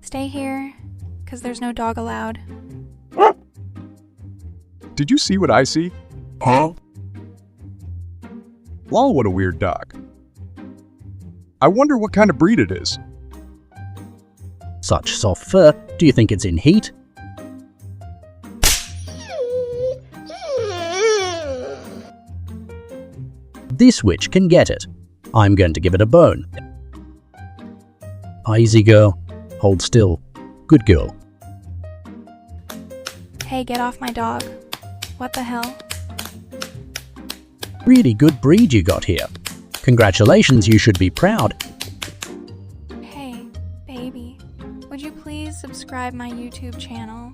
Stay here, because there's no dog allowed. Did you see what I see? Huh? Lol, what a weird dog. I wonder what kind of breed it is. Such soft fur, do you think it's in heat? This witch can get it. I'm going to give it a bone. Easy girl. Hold still. Good girl. Hey, get off my dog. What the hell? Really good breed you got here. Congratulations, you should be proud. Hey, baby, would you please subscribe my YouTube channel?